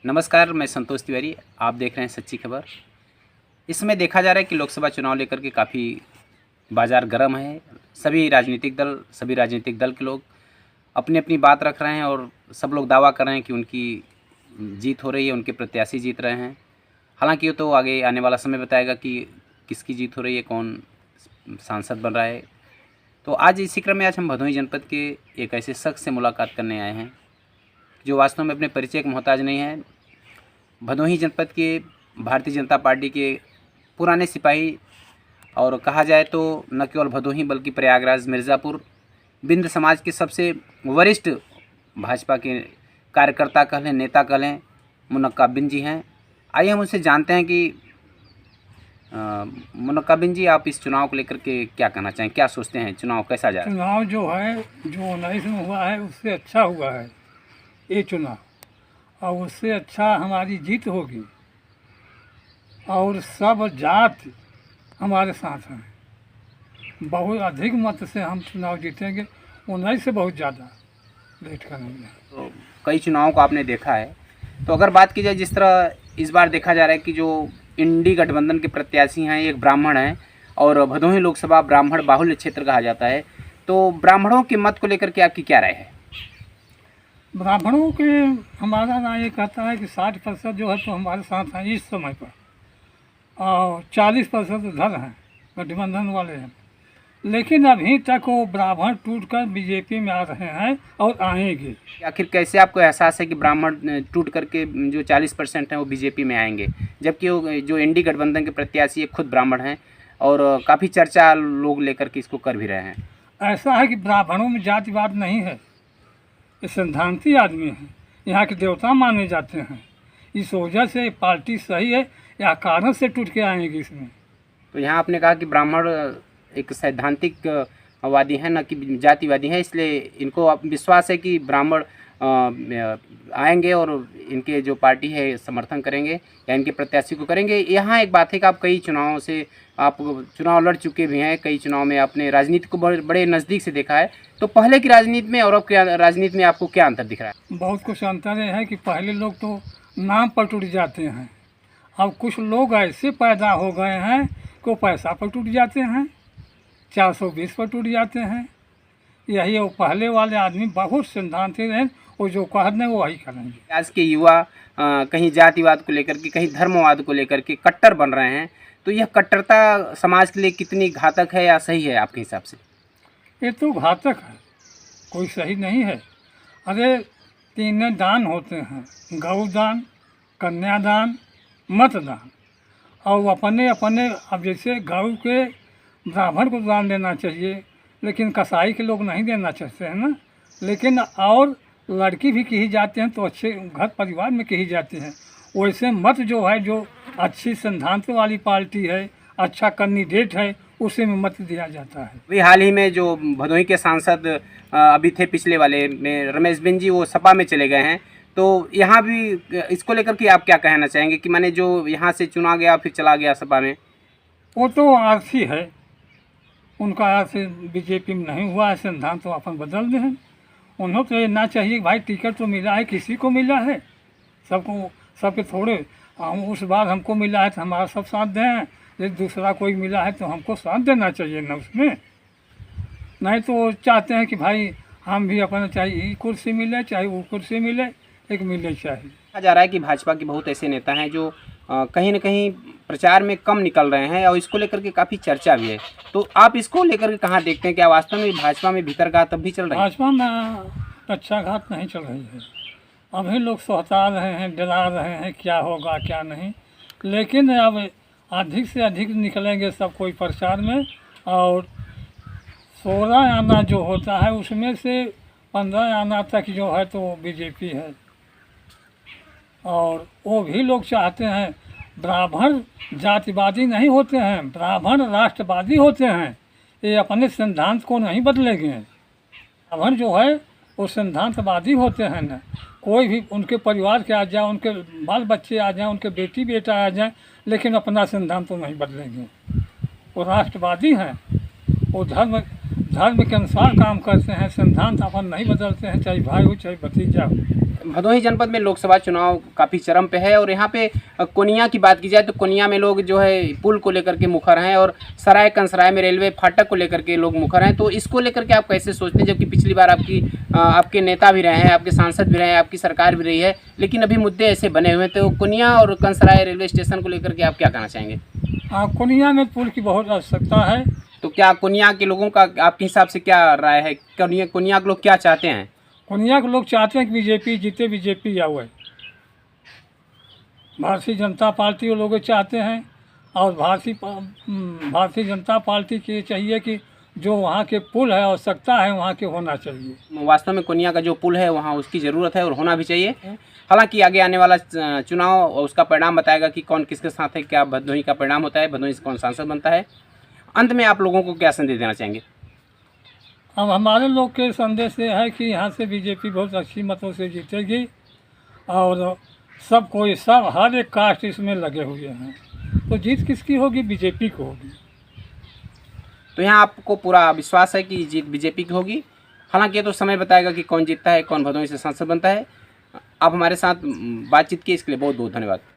नमस्कार, मैं संतोष तिवारी। आप देख रहे हैं सच्ची खबर। इस समय देखा जा रहा है कि लोकसभा चुनाव लेकर के काफ़ी बाज़ार गर्म है। सभी राजनीतिक दल के लोग अपनी अपनी बात रख रहे हैं और सब लोग दावा कर रहे हैं कि उनकी जीत हो रही है, उनके प्रत्याशी जीत रहे हैं। हालांकि ये तो आगे आने वाला समय बताएगा कि किसकी जीत हो रही है, कौन सांसद बन रहा है। तो आज इसी क्रम में आज हम भदोही जनपद के एक ऐसे शख्स से मुलाकात करने आए हैं जो वास्तव में अपने परिचय के मोहताज नहीं है। भदोही जनपद के भारतीय जनता पार्टी के पुराने सिपाही और कहा जाए तो न केवल भदोही बल्कि प्रयागराज, मिर्ज़ापुर, बिंद समाज के सबसे वरिष्ठ भाजपा के कार्यकर्ता कह लें, नेता कह लें, मुनक्का बिन जी हैं। आइए हम उनसे जानते हैं कि मुनक्का बिन जी, आप इस चुनाव को लेकर के क्या कहना चाहें, क्या सोचते हैं, चुनाव कैसा जा रहा है? चुनाव जो है जो 19 में हुआ है उससे अच्छा हुआ है ये चुनाव, और उससे अच्छा हमारी जीत होगी और सब जात हमारे साथ हैं। बहुत अधिक मत से हम चुनाव जीतेंगे, 19 से बहुत ज़्यादा लेट करेंगे। तो कई चुनावों को आपने देखा है, तो अगर बात की जाए जिस तरह इस बार देखा जा रहा है कि जो इंडी गठबंधन के प्रत्याशी हैं एक ब्राह्मण हैं और भदोही लोकसभा ब्राह्मण बाहुल्य क्षेत्र कहा जाता है, तो ब्राह्मणों के मत को लेकर के आपकी क्या राय है? ब्राह्मणों के हमारा राय ये कहता है कि 60% जो है तो हमारे साथ हैं इस समय पर, और 40% इधर हैं, गठबंधन वाले हैं। लेकिन अभी तक वो ब्राह्मण टूटकर बीजेपी में आ रहे हैं और आएंगे। आखिर कैसे आपको एहसास है कि ब्राह्मण टूट करके जो 40% हैं वो बीजेपी में आएंगे, जबकि वो जो इंडी गठबंधन के प्रत्याशी ये खुद ब्राह्मण हैं और काफ़ी चर्चा लोग लेकर के इसको कर भी रहे हैं? ऐसा है कि ब्राह्मणों में जातिवाद नहीं है, ये सिद्धांती आदमी हैं, यहाँ के देवता माने जाते हैं। इस वजह से पार्टी सही है या कारण से टूट के आएंगे इसमें। तो यहाँ आपने कहा कि ब्राह्मण एक सैद्धांतिक वादी हैं, न कि जातिवादी हैं, इसलिए इनको अब विश्वास है कि ब्राह्मण आएंगे और इनके जो पार्टी है समर्थन करेंगे या इनके प्रत्याशी को करेंगे। यहाँ एक बात है कि आप कई चुनावों से आप चुनाव लड़ चुके भी हैं, कई चुनाव में आपने राजनीति को बड़े नज़दीक से देखा है। तो पहले की राजनीति में और अब की राजनीति में आपको क्या अंतर दिख रहा है? बहुत कुछ अंतर है कि पहले लोग तो नाम पर टूट जाते हैं, अब कुछ लोग ऐसे पैदा हो गए हैं कि वो पैसा पर टूट जाते हैं, 420 पर टूट जाते हैं। यही वो पहले वाले आदमी बहुत सिद्धांती हैं, वो जो कह दें वो वही करेंगे। आज के युवा कहीं जातिवाद को लेकर के, कहीं धर्मवाद को लेकर के कट्टर बन रहे हैं, तो यह कट्टरता समाज के लिए कितनी घातक है या सही है आपके हिसाब से? ये तो घातक है, कोई सही नहीं है। अरे 3 दान होते हैं, गौदान, कन्यादान, मतदान, और अपने अपने अब जैसे गौ के ब्राह्मण को दान देना चाहिए, लेकिन कसाई के लोग नहीं देना चाहते हैं ना। लेकिन और लड़की भी कही जाते हैं तो अच्छे घर परिवार में कही जाती हैं। वैसे मत जो है, जो अच्छी सिद्धांत वाली पार्टी है, अच्छा कैंडिडेट है, उसी में मत दिया जाता है। अभी हाल ही में जो भदोही के सांसद अभी थे पिछले वाले में, रमेश बिन जी, वो सपा में चले गए हैं। तो यहाँ भी इसको लेकर के आप क्या कहना चाहेंगे कि माने जो यहाँ से चुना गया फिर चला गया सपा में? वो तो आरसी है, उनका आरसी बीजेपी में नहीं हुआ है, सिद्धांत तो अपन बदल दे हैं। उन्होंने तो ये ना चाहिए भाई टिकट तो मिला है, किसी को मिला है, सबको, सबके थोड़े हम उस बार हमको मिला है तो हमारा सब साथ दें, यदि दूसरा कोई मिला है तो हमको साथ देना चाहिए ना उसमें। नहीं तो वो चाहते हैं कि भाई हम भी अपना चाहिए ये कुर्सी मिले चाहे वो कुर्सी मिले, एक मिले चाहिए। कहा जा रहा है कि भाजपा के बहुत ऐसे नेता हैं जो कहीं न कहीं प्रचार में कम निकल रहे हैं और इसको लेकर के काफ़ी चर्चा भी है। तो आप इसको लेकर के कहाँ देखते हैं, क्या वास्तव में भाजपा में भीतरघात अब भी चल रही है? भाजपा में पक्षाघात नहीं चल रही है, अभी लोग सोहता रहे हैं, डरा रहे हैं क्या होगा क्या नहीं। लेकिन अब अधिक से अधिक निकलेंगे सब कोई प्रचार में, और 16 आना जो होता है उसमें से 15 आना तक जो है तो बीजेपी है। और वो भी लोग चाहते हैं, ब्राह्मण जातिवादी नहीं होते हैं, ब्राह्मण राष्ट्रवादी होते हैं। ये अपने सिद्धांत को नहीं बदलेंगे। ब्राह्मण जो है वो सिद्धांतवादी होते हैं ना, कोई भी उनके परिवार के आ जाए, उनके बाल बच्चे आ जाएं, उनके बेटी बेटा आ जाएं, लेकिन अपना सिद्धांत तो नहीं बदलेंगे। वो राष्ट्रवादी हैं, वो धर्म के अनुसार काम करते हैं, सिद्धांत अपन नहीं बदलते हैं, चाहे भाई हो चाहे भतीजा हो। भदोही जनपद में लोकसभा चुनाव काफ़ी चरम पे है और यहाँ पे कोनिया की बात की जाए तो कोनिया में लोग जो है पुल को लेकर के मुखर हैं और सराय कंसराय में रेलवे फाटक को लेकर के लोग मुखर हैं। तो इसको लेकर के आप कैसे सोचते हैं, जबकि पिछली बार आपके नेता भी रहे हैं, आपके सांसद भी रहे हैं, आपकी सरकार भी रही है, लेकिन अभी मुद्दे ऐसे बने हुए हैं। तो कोनिया और कंसराय रेलवे स्टेशन को लेकर के आप क्या कहना चाहेंगे? कोनिया में पुल की बहुत आवश्यकता है। तो क्या कोनिया के लोगों का आपके हिसाब से क्या राय है? कोनिया के लोग क्या चाहते हैं? कोनिया के लोग चाहते हैं कि बीजेपी जीते, बीजेपी आवे। भारतीय जनता पार्टी वो लोग चाहते हैं और भारतीय जनता पार्टी की चाहिए कि जो वहाँ के पुल है आवश्यकता है वहाँ के होना चाहिए। वास्तव में कोनिया का जो पुल है वहाँ उसकी ज़रूरत है और होना भी चाहिए। हालांकि आगे आने वाला चुनाव और उसका परिणाम बताएगा कि कौन किसके साथ है, क्या भदोही का परिणाम होता है, भदोही से कौन सांसद बनता है। अंत में आप लोगों को क्या संदेश देना चाहेंगे? अब हमारे लोग के संदेश ये है कि यहाँ से बीजेपी बहुत अच्छी मतों से जीतेगी और सब हर एक कास्ट इसमें लगे हुए हैं, तो जीत किसकी होगी? बीजेपी को होगी। तो यहाँ आपको पूरा विश्वास है कि जीत बीजेपी की होगी। हालांकि ये तो समय बताएगा कि कौन जीतता है, कौन भदोही से सांसद बनता है। आप हमारे साथ बातचीत की, इसके लिए बहुत बहुत धन्यवाद।